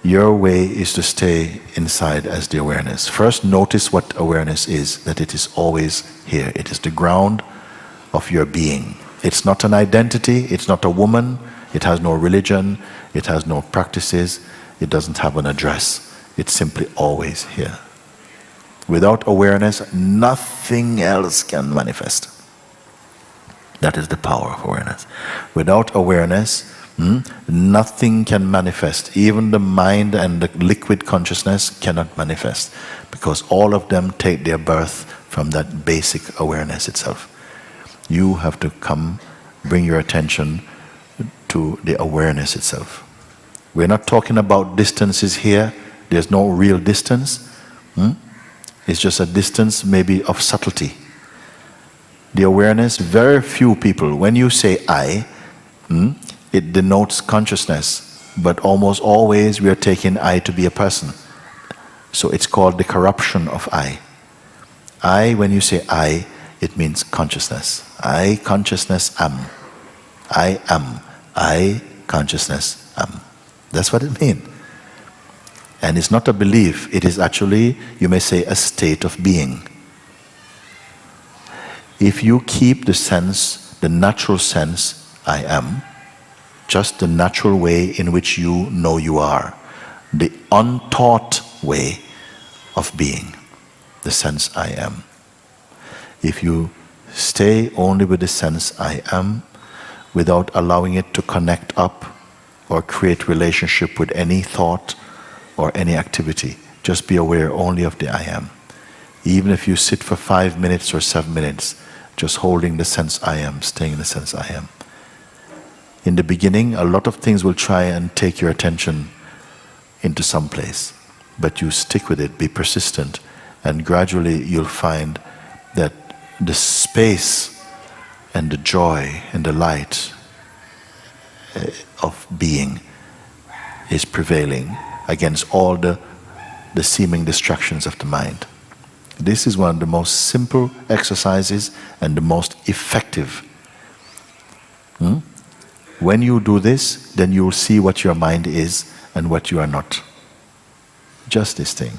Your way is to stay inside as the awareness. First, notice what awareness is, that it is always here. It is the ground of your being. It's not an identity, it's not a woman, it has no religion, it has no practices, it doesn't have an address. It's simply always here. Without awareness, nothing else can manifest. That is the power of awareness. Without awareness, nothing can manifest. Even the mind and the liquid consciousness cannot manifest, because all of them take their birth from that basic awareness itself. You have to bring your attention to the awareness itself. We're not talking about distances here. There's no real distance. It's just a distance maybe of subtlety. The awareness, very few people, when you say I, it denotes consciousness, but almost always we are taking I to be a person. So it's called the corruption of I. I, when you say I, it means consciousness. I, consciousness, am. I am. I, consciousness, am. That's what it means. And it's not a belief, it is actually, you may say, a state of being. If you keep the sense, the natural sense, I am, just the natural way in which you know you are, the untaught way of being, the sense I am. If you stay only with the sense I am, without allowing it to connect up or create relationship with any thought or any activity, just be aware only of the I am. Even if you sit for 5 minutes or 7 minutes, just holding the sense I am, staying in the sense I am. In the beginning, a lot of things will try and take your attention into some place, but you stick with it, be persistent, and gradually you'll find that the space and the joy and the light of being is prevailing against all the seeming distractions of the mind. This is one of the most simple exercises and the most effective. When you do this, then you will see what your mind is and what you are not. Just this thing.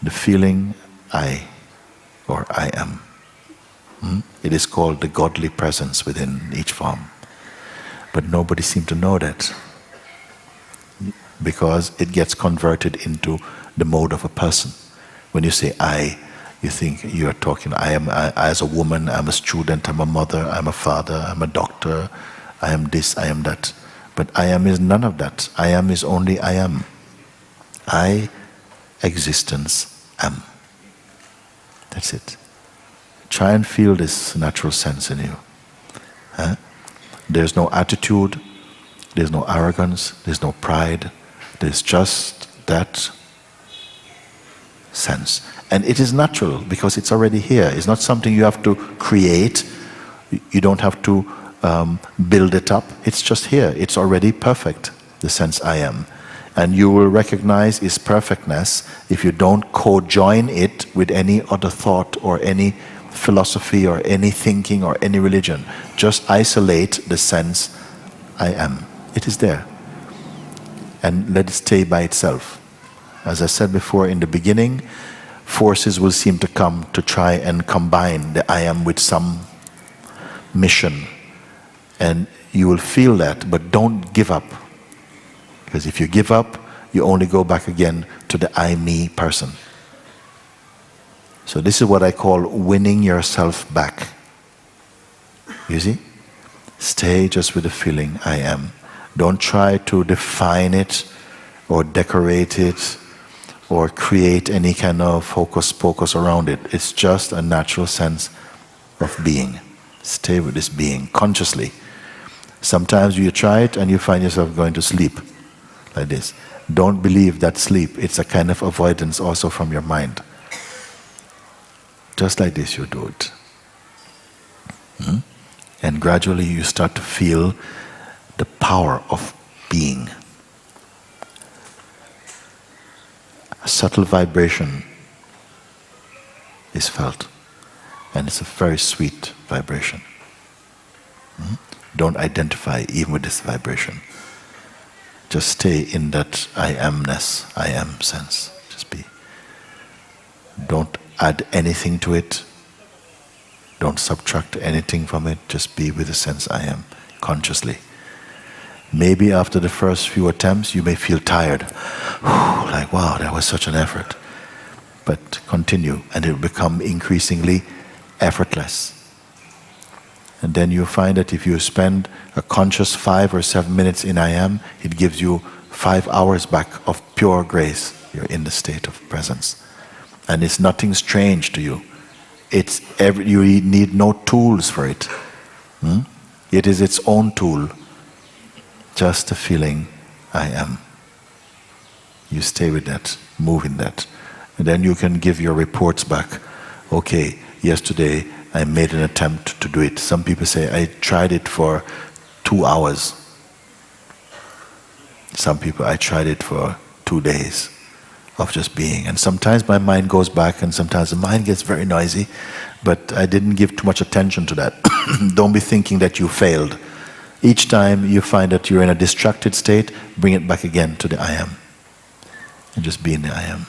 The feeling I, or I am. It is called the godly presence within each form. But nobody seems to know that, because it gets converted into the mode of a person. When you say I, you think you are talking, I am as a woman, I'm a student, I'm a mother, I'm a father, I'm a doctor, I am this, I am that. But I am is none of that. I am is only I am. I, existence, am. That's it. Try and feel this natural sense in you. There's no attitude, there's no arrogance, there's no pride, there's just that sense. And it is natural because it's already here. It's not something you have to create. You don't have to build it up. It's just here. It's already perfect, the sense I am. And you will recognize its perfectness if you don't co-join it with any other thought or any philosophy or any thinking or any religion. Just isolate the sense I am. It is there. And let it stay by itself. As I said before, in the beginning, forces will seem to come to try and combine the I am with some mission. And you will feel that, but don't give up. Because if you give up, you only go back again to the I, me person. So this is what I call winning yourself back. You see? Stay just with the feeling I am. Don't try to define it or decorate it or create any kind of hocus pocus around it. It's just a natural sense of being. Stay with this being consciously. Sometimes you try it and you find yourself going to sleep like this. Don't believe that sleep. It's a kind of avoidance also from your mind. Just like this you do it. And gradually you start to feel the power of being. A subtle vibration is felt, and it's a very sweet vibration. Don't identify even with this vibration. Just stay in that I amness, I am sense. Just be. Don't add anything to it. Don't subtract anything from it. Just be with the sense I am, consciously. Maybe after the first few attempts you may feel tired. Like, wow, that was such an effort. But continue, and it will become increasingly effortless. And then you find that if you spend a conscious 5 or 7 minutes in I am, it gives you 5 hours back of pure grace. You're in the state of presence. And it's nothing strange to you. You need no tools for it. It is its own tool. Just a feeling, I am. You stay with that, move in that. And then you can give your reports back. Okay, yesterday I made an attempt to do it. Some people say, I tried it for 2 hours. Some people, I tried it for 2 days of just being. And sometimes my mind goes back, and sometimes the mind gets very noisy, but I didn't give too much attention to that. Don't be thinking that you failed. Each time you find that you're in a distracted state, bring it back again to the I am. And just be in the I am.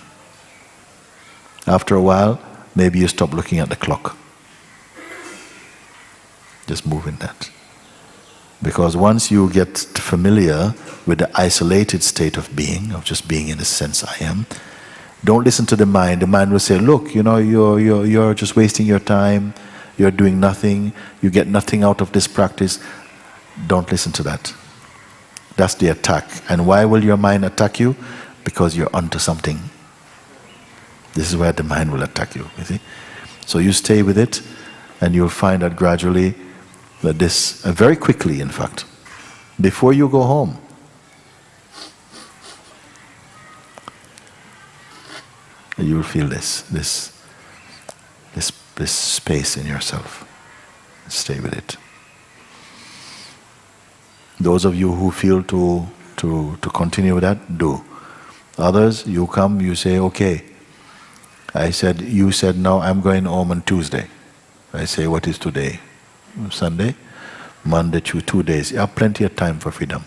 After a while, maybe you stop looking at the clock. Just move in that. Because once you get familiar with the isolated state of being, of just being in the sense I am, don't listen to the mind. The mind will say, look, you're just wasting your time, you're doing nothing, you get nothing out of this practice. Don't listen to that. That's the attack. And why will your mind attack you? Because you're onto something. This is where the mind will attack you, you see. So you stay with it, and you'll find that gradually, that this, very quickly in fact, before you go home, you will feel this space in yourself. Stay with it. Those of you who feel to continue with that, do. Others, you come, you say, okay, you said, no, I'm going home on Tuesday. I say, what is today? Sunday? Monday, 2 days. You have plenty of time for freedom.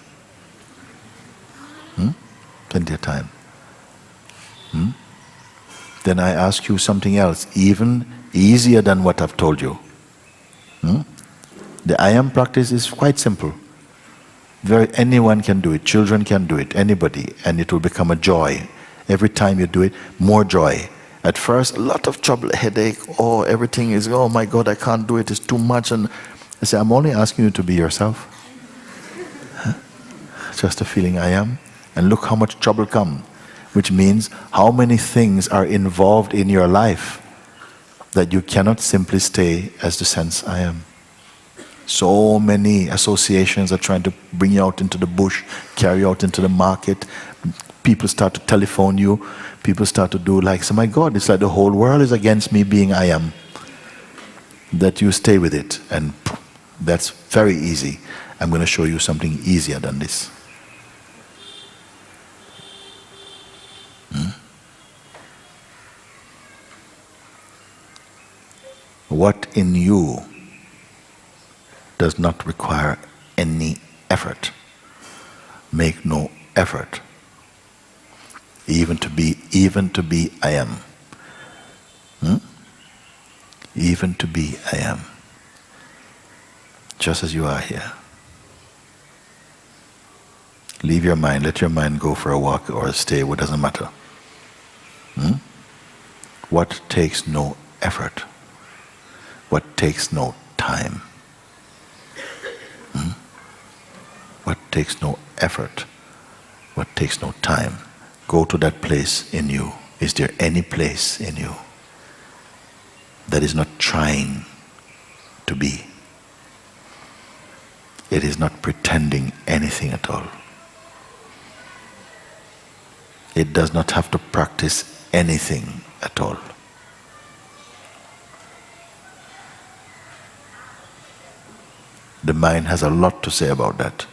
Plenty of time. Then I ask you something else, even easier than what I've told you. The I am practice is quite simple. Anyone can do it, children can do it, anybody, and it will become a joy. Every time you do it, more joy. At first, a lot of trouble, headache, everything is, oh my God, I can't do it, it's too much. And I say, I'm only asking you to be yourself. Just a feeling I am. And look how much trouble comes. Which means how many things are involved in your life that you cannot simply stay as the sense I am. So many associations are trying to bring you out into the bush, carry you out into the market. People start to telephone you. People start to do like, so my God, it's like the whole world is against me being I am. That you stay with it, and that's very easy. I'm going to show you something easier than this. What in you does not require any effort? Make no effort. Even to be I am. Even to be I am. Just as you are here. Leave your mind, let your mind go for a walk or stay, it doesn't matter. What takes no effort? What takes no time? What takes no effort? What takes no time? Go to that place in you. Is there any place in you that is not trying to be? It is not pretending anything at all. It does not have to practice anything at all. The mind has a lot to say about that.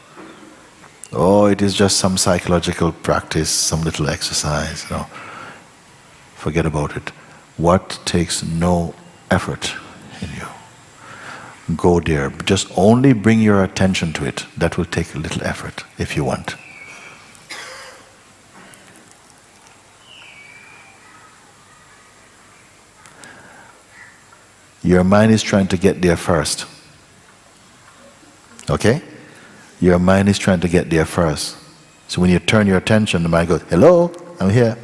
Oh, it is just some psychological practice, some little exercise. No. Forget about it. What takes no effort in you? Go there. Just only bring your attention to it. That will take a little effort if you want. Your mind is trying to get there first. Okay? Your mind is trying to get there first. So when you turn your attention, the mind goes, hello, I'm here.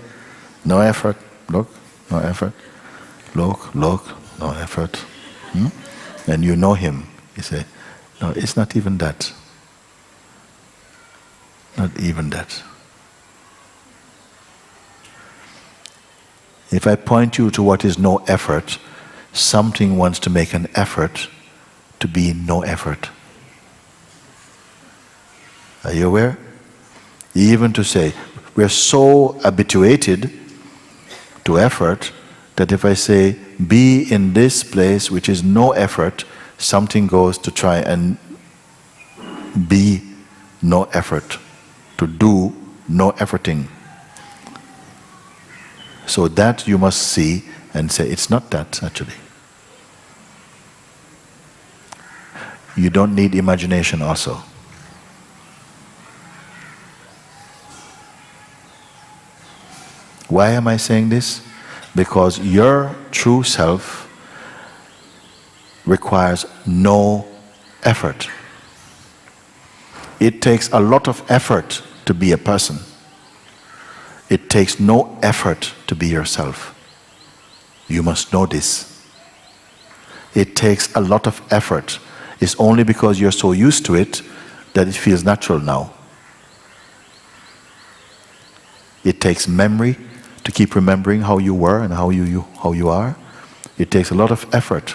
No effort. Look, no effort. Look, no effort. And you know him. You say, no, it's not even that. Not even that. If I point you to what is no effort, something wants to make an effort to be no effort. Are you aware? Even to say, we're so habituated to effort that if I say, be in this place which is no effort, something goes to try and be no effort, to do no efforting. So that you must see and say, it's not that actually. You don't need imagination also. Why am I saying this? Because your true self requires no effort. It takes a lot of effort to be a person. It takes no effort to be yourself. You must know this. It takes a lot of effort. It's only because you're so used to it that it feels natural now. It takes memory to keep remembering how you were and how you are. It takes a lot of effort,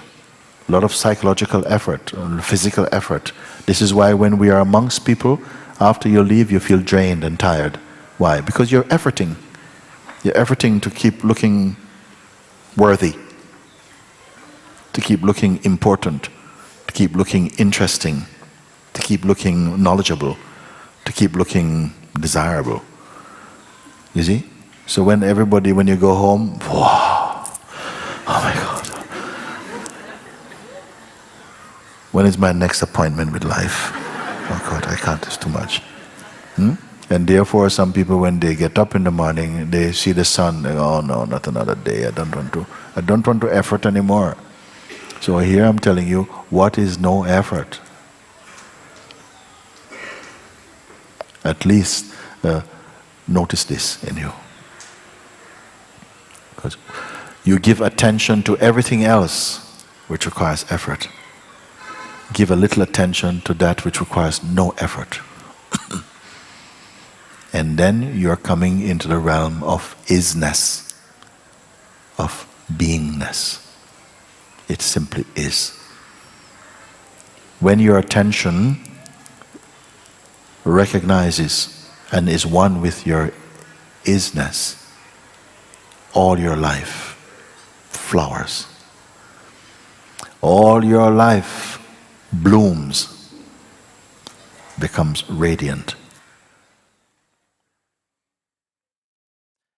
a lot of psychological effort, physical effort. This is why when we are amongst people, after you leave, you feel drained and tired. Why? Because you're efforting. You're efforting to keep looking worthy, to keep looking important, to keep looking interesting, to keep looking knowledgeable, to keep looking desirable. You see? So when you go home, wow, oh my God. When is my next appointment with life? Oh God, I can't, it's too much. And therefore some people, when they get up in the morning, they see the sun, they go, oh no, not another day, I don't want to effort anymore. So here I'm telling you, what is no effort? At least notice this in you. Because you give attention to everything else which requires effort. Give a little attention to that which requires no effort. And then you're coming into the realm of isness, of beingness. It simply is. When your attention recognizes and is one with your isness, all your life flowers. All your life blooms, becomes radiant.